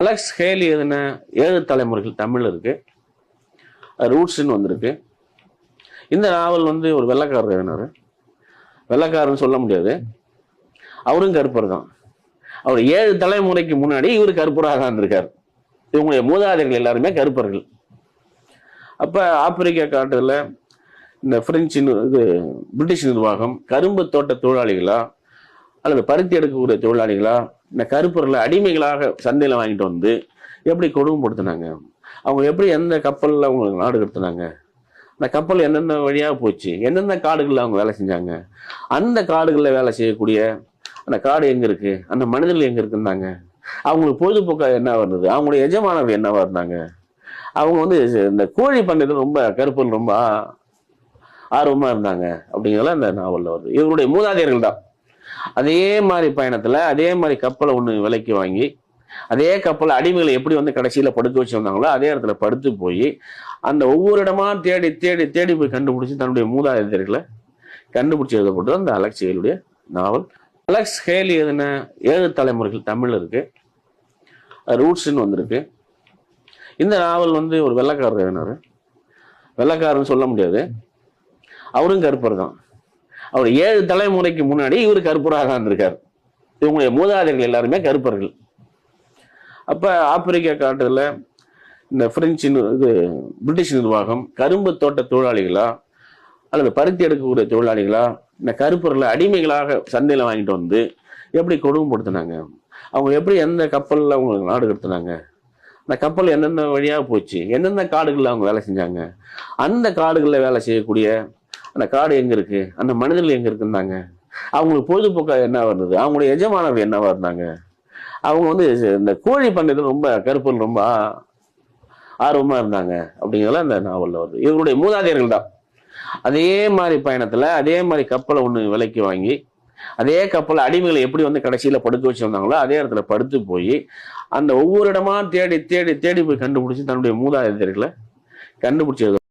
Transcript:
Alex Haley எழுதின 7 தலைமுறைகள் தமிழ் இருக்கு. ரூட்ஸ்ன்னு வந்திருக்கு. இந்த நாவல் ஒரு வெள்ளைக்காரர் எழுதினாரு. வெள்ளைக்காரன்னு சொல்ல முடியாது, அவரும் கருப்பர் தான். அவர் 7 தலைமுறைக்கு முன்னாடி இவர் கருப்பராக தான் இருந்திருக்காரு. இவங்களுடைய மூதாதையர்கள் எல்லாருமே கருப்பர்கள். அப்ப ஆப்பிரிக்கா காட்டுல இந்த பிரெஞ்சு பிரிட்டிஷ் நிர்வாகம் கரும்பு தோட்ட தொழிலாளிகளா அல்லது பருத்தி எடுக்கக்கூடிய தொழிலாளிகளா இந்த கருப்பர்களை அடிமைகளாக சந்தையில வாங்கிட்டு வந்து எப்படி கொடுமைப்படுத்தினாங்க, அவங்க எப்படி எந்த கப்பல்ல அவங்க நாடு கடத்தினாங்க, அந்த கப்பல் எந்தெந்த வழியா போச்சு, எந்தெந்த காடுகள்ல அவங்க வேலை செஞ்சாங்க, அந்த காடுகள்ல வேலை செய்யக்கூடிய அந்த காடு எங்க இருக்கு, அந்த மனிதர்கள் எங்க இருக்குன்னாங்க, அவங்களுக்கு பொழுதுபோக்கா என்ன வருது, அவங்களுடைய எஜமானர்கள் என்னவா இருந்தாங்க, அவங்க இந்த கோழி பண்ணையில ரொம்ப கருப்பர்கள் ரொம்ப ஆர்வமா இருந்தாங்க அப்படிங்கிறதெல்லாம் இந்த நாவல்ல வருது. இவருடைய மூதாதையர்கள் தான் அதே மாதிரி பயணத்துல அதே மாதிரி கப்பலை ஒண்ணு விலைக்கு வாங்கி அதே கப்பலை அடிமைகளை எப்படி கடைசியில படுக்க வச்சு வந்தாங்களோ அதே இடத்துல படுத்து போய் அந்த ஒவ்வொரு இடமா தேடி தேடி தேடி போய் கண்டுபிடிச்சு தன்னுடைய மூதாதையர்களை கண்டுபிடிச்சு எழுதப்பட்டது அந்த அலெக்ஸ் ஹேலியுடைய நாவல். அலெக்ஸ் ஹேலி எழுதின 7 தலைமுறைகள் தமிழ் இருக்கு. ரூட்ஸ்ன்னு வந்திருக்கு. இந்த நாவல் ஒரு வெள்ளைக்காரர் எழுதினாரு. வெள்ளைக்காரன்னு சொல்ல முடியாது, அவரும் கருப்பர் தான். அவர் 7 தலைமுறைக்கு முன்னாடி இவர் கருப்பராக தான் இருந்திருக்காரு. இவங்களுடைய மூதாதையர்கள் எல்லாருமே கருப்பர்கள். அப்ப ஆப்பிரிக்கா காட்டுல இந்த பிரெஞ்சு பிரிட்டிஷ் நிர்வாகம் கரும்பு தோட்ட தொழிலாளிகளா அல்லது பருத்தி எடுக்கக்கூடிய தொழிலாளிகளா இந்த கருப்பர்களை அடிமைகளாக சந்தையில வாங்கிட்டு வந்து எப்படி கொடுமைப்படுத்தினாங்க, அவங்க எப்படி எந்த கப்பல்ல அவங்க நாடு கடத்தினாங்க, அந்த கப்பல் எந்தெந்த வழியா போச்சு, எந்தெந்த காடுகள்ல அவங்க வேலை செஞ்சாங்க, அந்த காடுகள்ல வேலை செய்யக்கூடிய அந்த காடு எங்க இருக்கு, அந்த மனிதர்கள் எங்க இருக்குன்னாங்க, அவங்களுக்கு பொழுதுபோக்கா என்ன வருது, அவங்களுடைய எஜமானர்கள் என்னவா இருந்தாங்க, அவங்க இந்த கோழி பண்ணையில ரொம்ப கருப்பர்கள் ரொம்ப ஆர்வமா இருந்தாங்க அப்படிங்கிறதெல்லாம் இந்த நாவல்ல வருது. இவருடைய மூதாதையர்கள் தான் அதே மாதிரி பயணத்துல அதே மாதிரி கப்பலை ஒண்ணு விலைக்கு வாங்கி அதே கப்பலை அடிமைகளை எப்படி கடைசியில படுக்க வச்சு வந்தாங்களோ அதே இடத்துல படுத்து போய் அந்த ஒவ்வொரு இடமா தேடி தேடி தேடி போய் கண்டுபிடிச்சு தன்னுடைய மூதாதையர்களை கண்டுபிடிச்சு